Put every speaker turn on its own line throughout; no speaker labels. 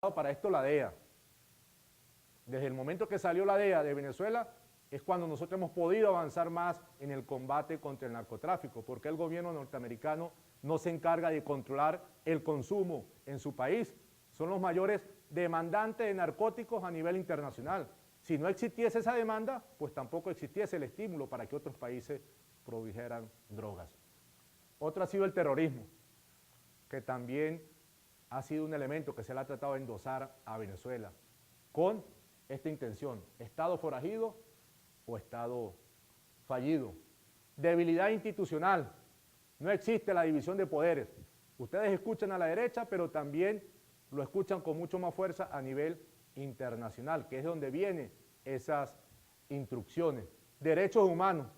para esto la DEA. Desde el momento que salió la DEA de Venezuela es cuando nosotros hemos podido avanzar más en el combate contra el narcotráfico, porque el gobierno norteamericano no se encarga de controlar el consumo en su país. Son los mayores demandantes de narcóticos a nivel internacional. Si no existiese esa demanda, pues tampoco existiese el estímulo para que otros países produjeran drogas. Otro ha sido el terrorismo, que también ha sido un elemento que se le ha tratado de endosar a Venezuela, con esta intención: Estado forajido o Estado fallido. Debilidad institucional, no existe la división de poderes. Ustedes escuchan a la derecha, pero también lo escuchan con mucho más fuerza a nivel internacional, que es donde vienen esas instrucciones. Derechos humanos,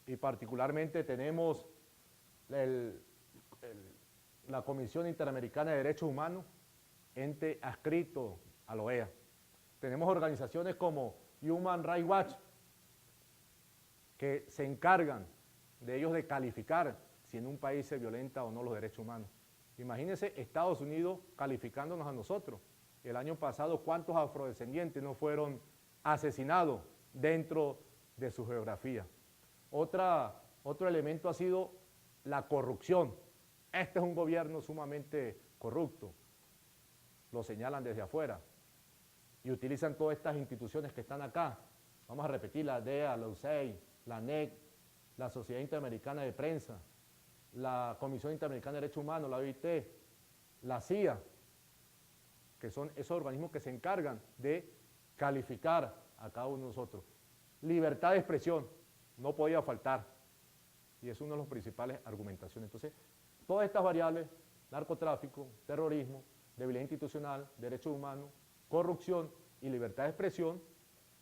y particularmente tenemos la Comisión Interamericana de Derechos Humanos, ente adscrito a la OEA. Tenemos organizaciones como Human Rights Watch, que se encargan de ellos de calificar si en un país se violenta o no los derechos humanos. Imagínense Estados Unidos calificándonos a nosotros. El año pasado, ¿cuántos afrodescendientes no fueron asesinados dentro de su geografía? Otro elemento ha sido la corrupción. Este es un gobierno sumamente corrupto. Lo señalan desde afuera y utilizan todas estas instituciones que están acá. Vamos a repetir: la DEA, la USAID, la NEC, la Sociedad Interamericana de Prensa, la Comisión Interamericana de Derechos Humanos, la OIT, la CIA, que son esos organismos que se encargan de calificar a cada uno de nosotros. Libertad de expresión, no podía faltar, y es una de las principales argumentaciones. Entonces, todas estas variables: narcotráfico, terrorismo, debilidad institucional, derechos humanos, corrupción y libertad de expresión,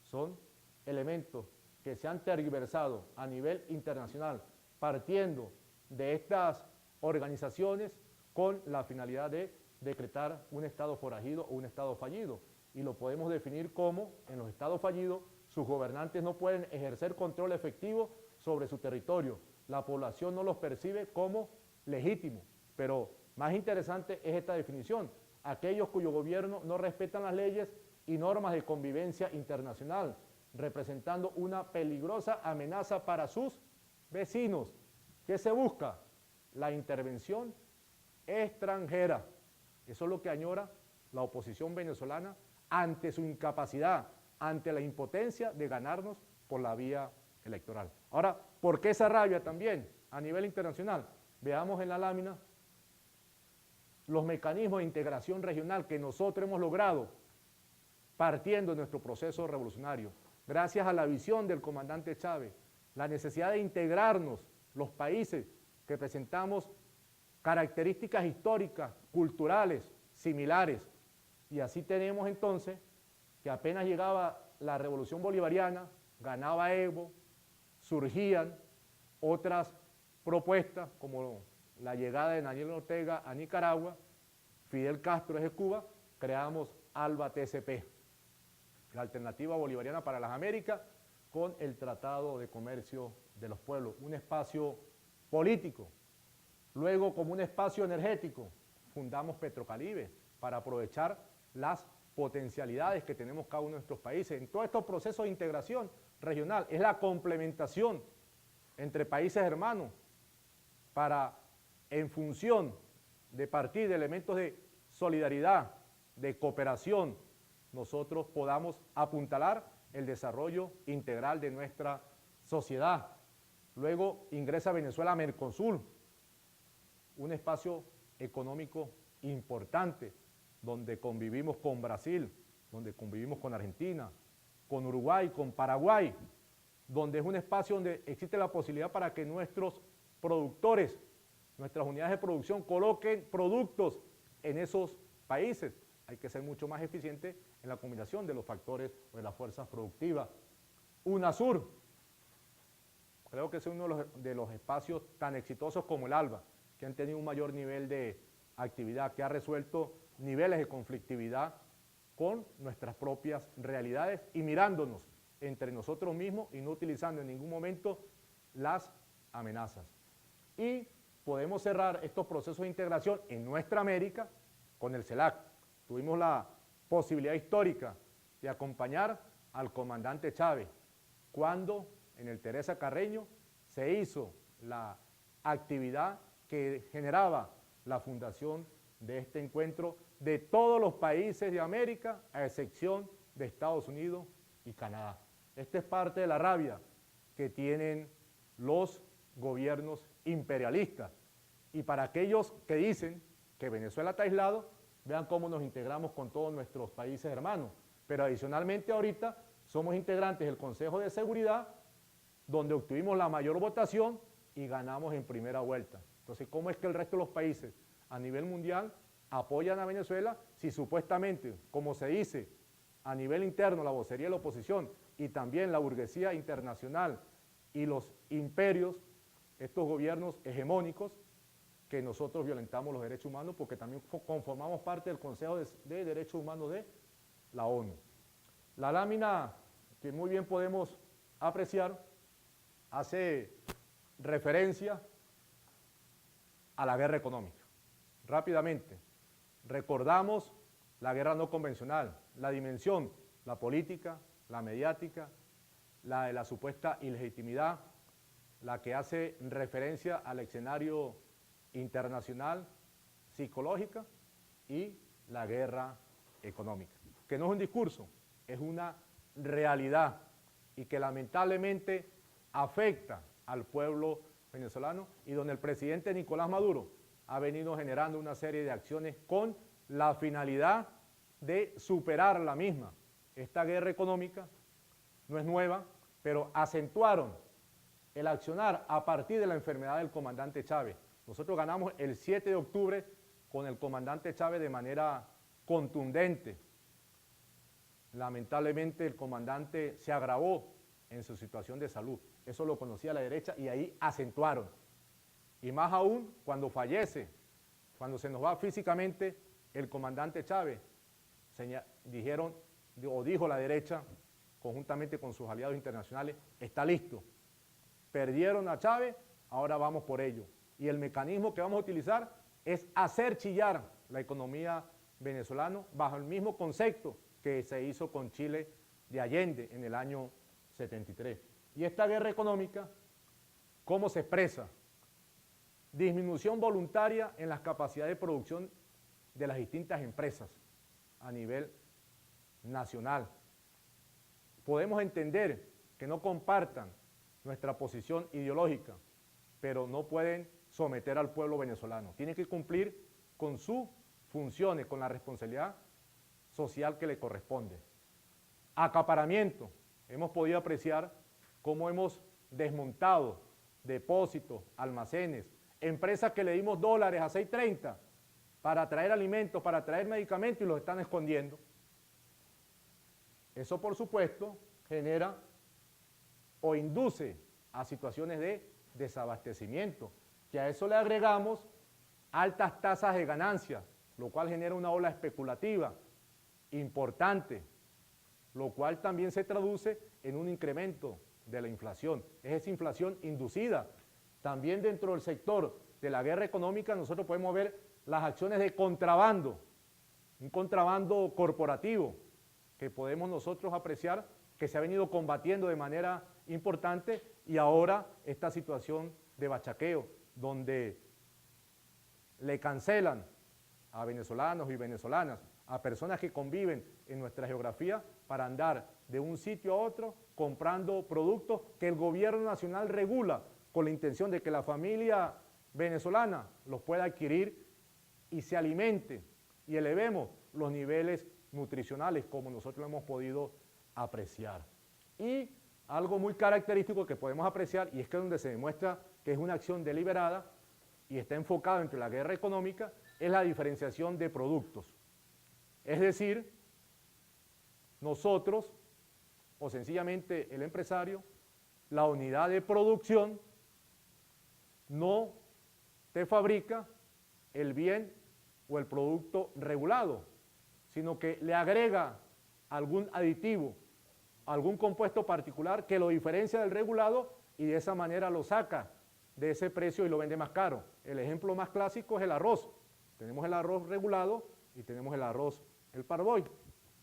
son elementos que se han tergiversado a nivel internacional, partiendo de estas organizaciones con la finalidad de decretar un estado forajido o un estado fallido. Y lo podemos definir como: en los estados fallidos, sus gobernantes no pueden ejercer control efectivo sobre su territorio. La población no los percibe como legítimos. Pero más interesante es esta definición: aquellos cuyo gobierno no respetan las leyes y normas de convivencia internacional, representando una peligrosa amenaza para sus vecinos. ¿Qué se busca? La intervención extranjera. Eso es lo que añora la oposición venezolana ante su incapacidad, ante la impotencia de ganarnos por la vía electoral. Ahora, ¿por qué esa rabia también a nivel internacional? Veamos en la lámina los mecanismos de integración regional que nosotros hemos logrado partiendo de nuestro proceso revolucionario, gracias a la visión del comandante Chávez, la necesidad de integrarnos los países que presentamos características históricas, culturales, similares. Y así tenemos entonces que apenas llegaba la revolución bolivariana, ganaba Evo, surgían otras propuestas como la llegada de Daniel Ortega a Nicaragua, Fidel Castro desde Cuba, creamos ALBA TCP, la Alternativa Bolivariana para las Américas, con el Tratado de Comercio de los Pueblos, un espacio político. Luego, como un espacio energético, fundamos Petrocaribe para aprovechar las potencialidades que tenemos cada uno de nuestros países. En todos estos procesos de integración regional es la complementación entre países hermanos para, en función de partir de elementos de solidaridad, de cooperación, nosotros podamos apuntalar el desarrollo integral de nuestra sociedad. Luego ingresa Venezuela a Mercosur, un espacio económico importante, donde convivimos con Brasil, donde convivimos con Argentina, con Uruguay, con Paraguay, donde es un espacio donde existe la posibilidad para que nuestros productores, nuestras unidades de producción, coloquen productos en esos países. Hay que ser mucho más eficiente en la combinación de los factores o de las fuerzas productivas. UNASUR, creo que es uno de los espacios tan exitosos como el ALBA, que han tenido un mayor nivel de actividad, que ha resuelto niveles de conflictividad con nuestras propias realidades y mirándonos entre nosotros mismos y no utilizando en ningún momento las amenazas. Y podemos cerrar estos procesos de integración en nuestra América con el CELAC, tuvimos la posibilidad histórica de acompañar al comandante Chávez cuando en el Teresa Carreño se hizo la actividad que generaba la fundación de este encuentro de todos los países de América, a excepción de Estados Unidos y Canadá. Esta es parte de la rabia que tienen los gobiernos imperialistas. Y para aquellos que dicen que Venezuela está aislado, vean cómo nos integramos con todos nuestros países hermanos. Pero adicionalmente ahorita somos integrantes del Consejo de Seguridad, donde obtuvimos la mayor votación y ganamos en primera vuelta. Entonces, ¿cómo es que el resto de los países a nivel mundial apoyan a Venezuela si supuestamente, como se dice a nivel interno, la vocería de la oposición y también la burguesía internacional y los imperios, estos gobiernos hegemónicos, que nosotros violentamos los derechos humanos porque también conformamos parte del Consejo de Derechos Humanos de la ONU? La lámina que muy bien podemos apreciar hace referencia a la guerra económica. Rápidamente, recordamos la guerra no convencional, la dimensión, la política, la mediática, la de la supuesta ilegitimidad, la que hace referencia al escenario internacional, psicológica y la guerra económica, que no es un discurso, es una realidad y que lamentablemente afecta al pueblo venezolano y donde el presidente Nicolás Maduro ha venido generando una serie de acciones con la finalidad de superar la misma. Esta guerra económica no es nueva, pero acentuaron el accionar a partir de la enfermedad del comandante Chávez. Nosotros ganamos el 7 de octubre con el comandante Chávez de manera contundente. Lamentablemente el comandante se agravó en su situación de salud. Eso lo conocía la derecha y ahí acentuaron. Y más aún cuando fallece, cuando se nos va físicamente el comandante Chávez, dijeron o dijo la derecha, conjuntamente con sus aliados internacionales, está listo. Perdieron a Chávez, ahora vamos por ello. Y el mecanismo que vamos a utilizar es hacer chillar la economía venezolana bajo el mismo concepto que se hizo con Chile de Allende en el año 73. Y esta guerra económica, ¿cómo se expresa? Disminución voluntaria en las capacidades de producción de las distintas empresas a nivel nacional. Podemos entender que no compartan nuestra posición ideológica, pero no pueden someter al pueblo venezolano. Tienen que cumplir con sus funciones, con la responsabilidad social que le corresponde. Acaparamiento. Hemos podido apreciar cómo hemos desmontado depósitos, almacenes, empresas que le dimos dólares a 6.30 para traer alimentos, para traer medicamentos y los están escondiendo. Eso, por supuesto, genera o induce a situaciones de desabastecimiento, que a eso le agregamos altas tasas de ganancia, lo cual genera una ola especulativa importante, lo cual también se traduce en un incremento de la inflación. Es esa inflación inducida. También dentro del sector de la guerra económica nosotros podemos ver las acciones de contrabando, un contrabando corporativo que podemos nosotros apreciar que se ha venido combatiendo de manera importante y ahora esta situación de bachaqueo, donde le cancelan a venezolanos y venezolanas, a personas que conviven en nuestra geografía para andar de un sitio a otro comprando productos que el gobierno nacional regula con la intención de que la familia venezolana los pueda adquirir y se alimente y elevemos los niveles nutricionales como nosotros lo hemos podido apreciar. Y algo muy característico que podemos apreciar, y es que donde se demuestra que es una acción deliberada y está enfocada entre la guerra económica, es la diferenciación de productos. Es decir, nosotros, o sencillamente el empresario, la unidad de producción no te fabrica el bien o el producto regulado, sino que le agrega algún aditivo, algún compuesto particular que lo diferencia del regulado y de esa manera lo saca de ese precio y lo vende más caro. El ejemplo más clásico es el arroz. Tenemos el arroz regulado y tenemos el arroz el parboil.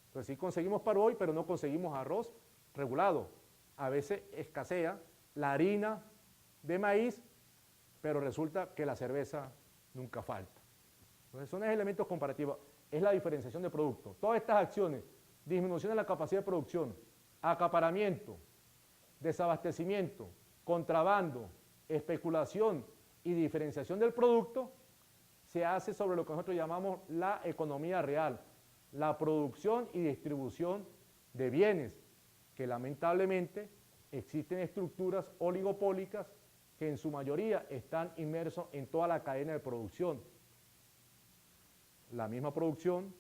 Entonces sí conseguimos parboil, pero no conseguimos arroz regulado. A veces escasea la harina de maíz, pero resulta que la cerveza nunca falta. Entonces son elementos comparativos, es la diferenciación de productos. Todas estas acciones, disminución de la capacidad de producción, acaparamiento, desabastecimiento, contrabando, especulación y diferenciación del producto, se hace sobre lo que nosotros llamamos la economía real, la producción y distribución de bienes, que lamentablemente existen estructuras oligopólicas que en su mayoría están inmersos en toda la cadena de producción. La misma producción,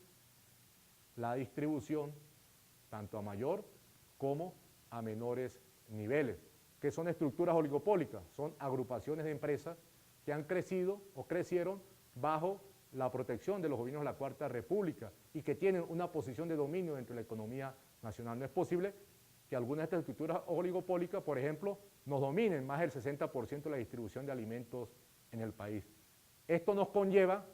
la distribución, tanto a mayor como a menores niveles. ¿Qué son estructuras oligopólicas? Son agrupaciones de empresas que han crecido o crecieron bajo la protección de los gobiernos de la Cuarta República y que tienen una posición de dominio dentro de la economía nacional. No es posible que algunas de estas estructuras oligopólicas, por ejemplo, nos dominen más del 60% de la distribución de alimentos en el país. Esto nos conlleva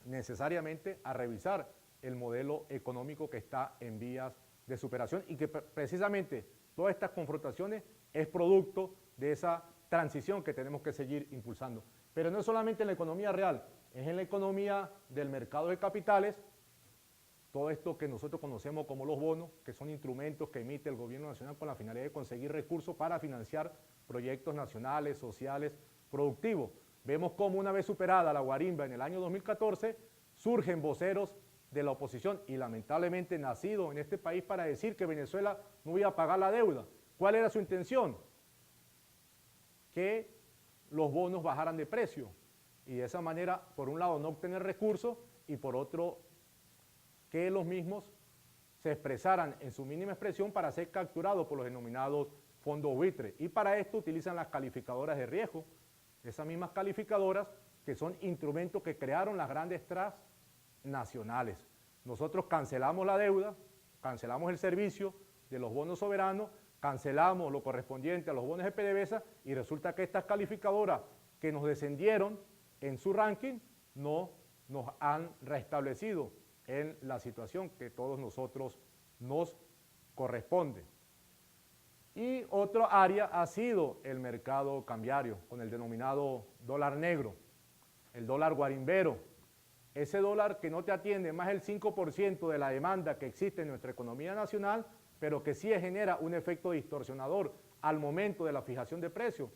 necesariamente a revisar el modelo económico que está en vías de superación y que precisamente todas estas confrontaciones es producto de esa transición que tenemos que seguir impulsando. Pero no es solamente en la economía real, es en la economía del mercado de capitales, todo esto que nosotros conocemos como los bonos, que son instrumentos que emite el gobierno nacional con la finalidad de conseguir recursos para financiar proyectos nacionales, sociales, productivos. Vemos cómo una vez superada la guarimba en el año 2014, surgen voceros de la oposición y lamentablemente nacidos en este país para decir que Venezuela no iba a pagar la deuda. ¿Cuál era su intención? Que los bonos bajaran de precio y de esa manera, por un lado, no obtener recursos y por otro, que los mismos se expresaran en su mínima expresión para ser capturados por los denominados fondos buitre. Y para esto utilizan las calificadoras de riesgo, esas mismas calificadoras que son instrumentos que crearon las grandes transnacionales. Nosotros cancelamos la deuda, cancelamos el servicio de los bonos soberanos, cancelamos lo correspondiente a los bonos de PDVSA y resulta que estas calificadoras que nos descendieron en su ranking no nos han restablecido en la situación que todos nosotros nos corresponde. Y otra área ha sido el mercado cambiario, con el denominado dólar negro, el dólar guarimbero, ese dólar que no te atiende más del 5% de la demanda que existe en nuestra economía nacional, pero que sí genera un efecto distorsionador al momento de la fijación de precios,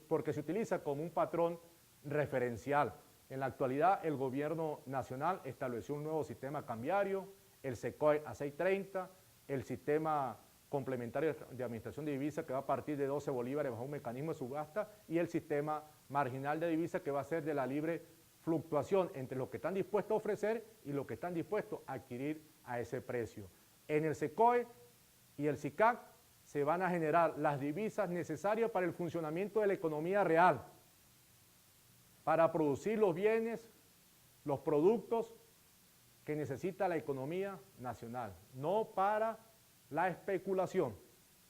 porque se utiliza como un patrón referencial. En la actualidad, el gobierno nacional estableció un nuevo sistema cambiario, el SECOE a 6.30, el sistema complementario de administración de divisas que va a partir de 12 bolívares bajo un mecanismo de subasta y el sistema marginal de divisas que va a ser de la libre fluctuación entre lo que están dispuestos a ofrecer y lo que están dispuestos a adquirir a ese precio. En el SECOE y el SICAC se van a generar las divisas necesarias para el funcionamiento de la economía real, para producir los bienes, los productos que necesita la economía nacional, no para la especulación.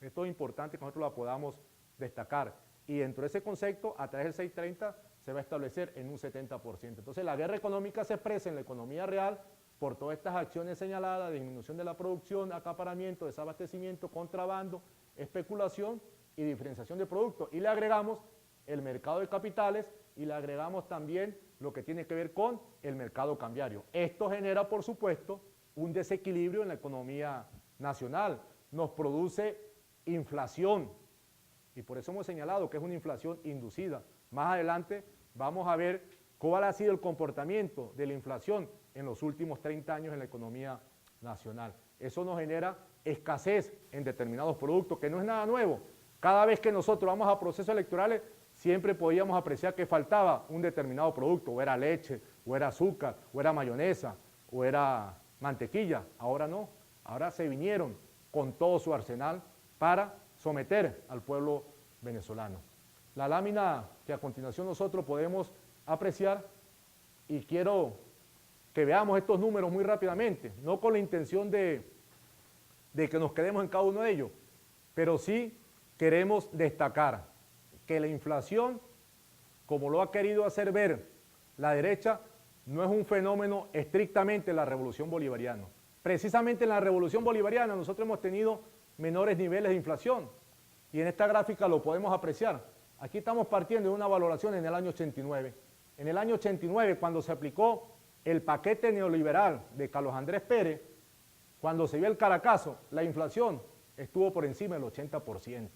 Esto es importante que nosotros lo podamos destacar. Y dentro de ese concepto, a través del 630, se va a establecer en un 70%. Entonces, la guerra económica se expresa en la economía real por todas estas acciones señaladas, disminución de la producción, acaparamiento, desabastecimiento, contrabando, especulación y diferenciación de productos. Y le agregamos el mercado de capitales y le agregamos también lo que tiene que ver con el mercado cambiario. Esto genera, por supuesto, un desequilibrio en la economía nacional, nos produce inflación y por eso hemos señalado que es una inflación inducida. Más adelante vamos a ver cuál ha sido el comportamiento de la inflación en los últimos 30 años en la economía nacional. Eso nos genera escasez en determinados productos, que no es nada nuevo. Cada vez que nosotros vamos a procesos electorales, siempre podíamos apreciar que faltaba un determinado producto, o era leche, o era azúcar, o era mayonesa, o era mantequilla. Ahora no, ahora se vinieron con todo su arsenal para someter al pueblo venezolano. La lámina que a continuación nosotros podemos apreciar, y quiero que veamos estos números muy rápidamente, no con la intención de que nos quedemos en cada uno de ellos, pero sí queremos destacar que la inflación, como lo ha querido hacer ver la derecha, no es un fenómeno estrictamente de la revolución bolivariana. Precisamente en la Revolución Bolivariana nosotros hemos tenido menores niveles de inflación y en esta gráfica lo podemos apreciar. Aquí estamos partiendo de una valoración en el año 89. En el año 89, cuando se aplicó el paquete neoliberal de Carlos Andrés Pérez, cuando se vio el Caracazo, la inflación estuvo por encima del 80%.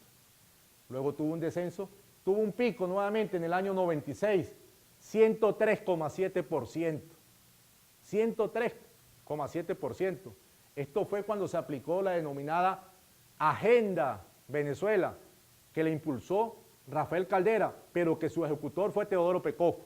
Luego tuvo un descenso, tuvo un pico nuevamente en el año 96, 103,7%. 103,7%. Esto fue cuando se aplicó la denominada Agenda Venezuela, que le impulsó Rafael Caldera, pero que su ejecutor fue Teodoro Pekov,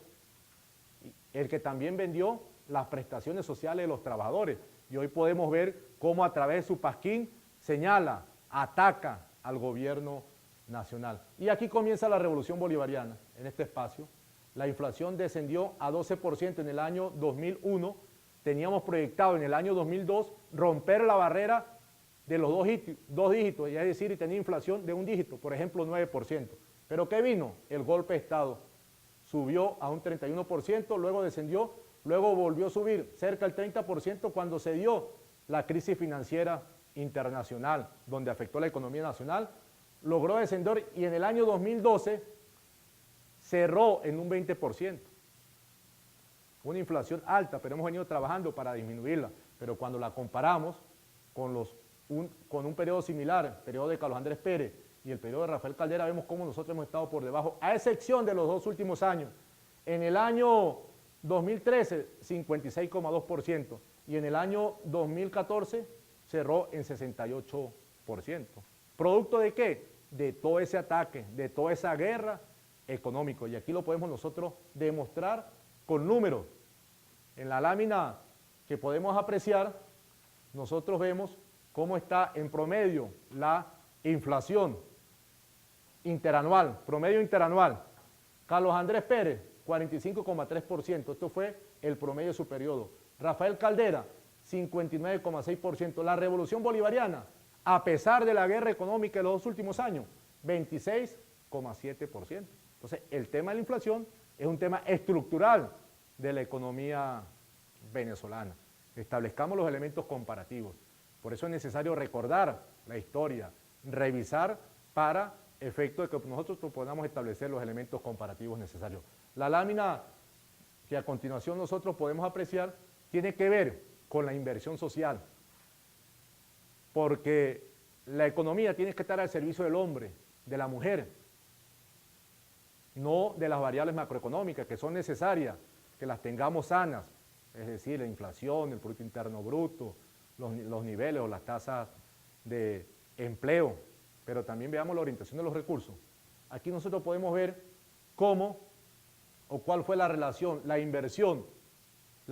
el que también vendió las prestaciones sociales de los trabajadores. Y hoy podemos ver cómo a través de su pasquín señala, ataca al gobierno nacional. Y aquí comienza la Revolución Bolivariana, en este espacio. La inflación descendió a 12% en el año 2001. Teníamos proyectado en el año 2002 romper la barrera de los dos dígitos, es decir, y tenía inflación de un dígito, por ejemplo, 9%. ¿Pero qué vino? El golpe de Estado. Subió a un 31%, luego descendió, luego volvió a subir cerca del 30% cuando se dio la crisis financiera internacional, donde afectó la economía nacional, logró descender y en el año 2012 cerró en un 20%. Una inflación alta, pero hemos venido trabajando para disminuirla. Pero cuando la comparamos con un periodo similar, el periodo de Carlos Andrés Pérez y el periodo de Rafael Caldera, vemos cómo nosotros hemos estado por debajo, a excepción de los dos últimos años. En el año 2013, 56,2%, y en el año 2014 cerró en 68%. ¿Producto de qué? De todo ese ataque, de toda esa guerra económica. Y aquí lo podemos nosotros demostrar con números. En la lámina que podemos apreciar, nosotros vemos cómo está en promedio la inflación interanual, promedio interanual. Carlos Andrés Pérez, 45,3%, esto fue el promedio de su periodo. Rafael Caldera, 59,6%. La Revolución Bolivariana, a pesar de la guerra económica de los dos últimos años, 26,7%. Entonces, el tema de la inflación es un tema estructural de la economía venezolana. Establezcamos los elementos comparativos. Por eso es necesario recordar la historia, revisar para efecto de que nosotros podamos establecer los elementos comparativos necesarios. La lámina que a continuación nosotros podemos apreciar tiene que ver con la inversión social, porque la economía tiene que estar al servicio del hombre, de la mujer, no de las variables macroeconómicas que son necesarias, que las tengamos sanas, es decir, la inflación, el Producto Interno Bruto, los niveles o las tasas de empleo, pero también veamos la orientación de los recursos. Aquí nosotros podemos ver cómo o cuál fue la relación, la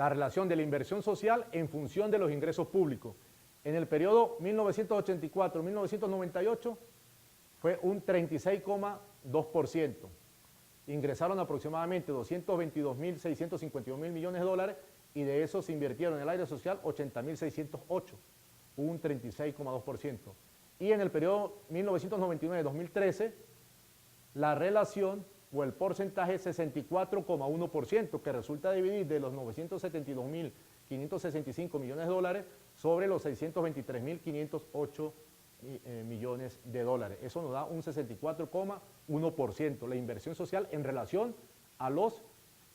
relación de la inversión social en función de los ingresos públicos. En el periodo 1984-1998 fue un 36,2%. Ingresaron aproximadamente 222.652.000 millones de dólares y de eso se invirtieron en el área social 80.608, un 36,2%. Y en el periodo 1999-2013, la relación o el porcentaje es 64,1%, que resulta dividir de los 972.565 millones de dólares sobre los 623.508 millones de dólares. Eso nos da un 64,1%, la inversión social en relación a los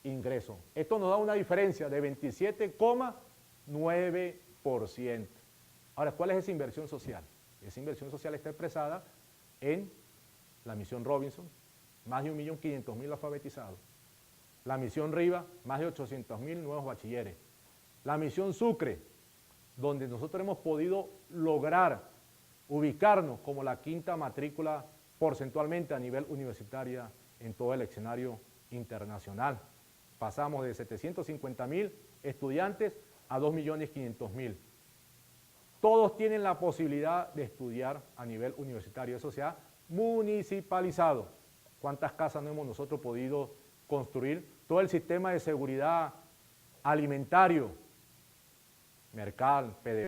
ingresos. Esto nos da una diferencia de 27,9%. Ahora, ¿cuál es esa inversión social? Esa inversión social está expresada en la misión Robinson, más de 1.500.000 alfabetizados. La misión Riva, más de 800.000 nuevos bachilleres. La misión Sucre, donde nosotros hemos podido lograr ubicarnos como la quinta matrícula porcentualmente a nivel universitario en todo el escenario internacional. Pasamos de 750.000 estudiantes a 2.500.000. Todos tienen la posibilidad de estudiar a nivel universitario, eso se ha municipalizado. ¿Cuántas casas no hemos nosotros podido construir? Todo el sistema de seguridad alimentario, Mercal, PDVSA,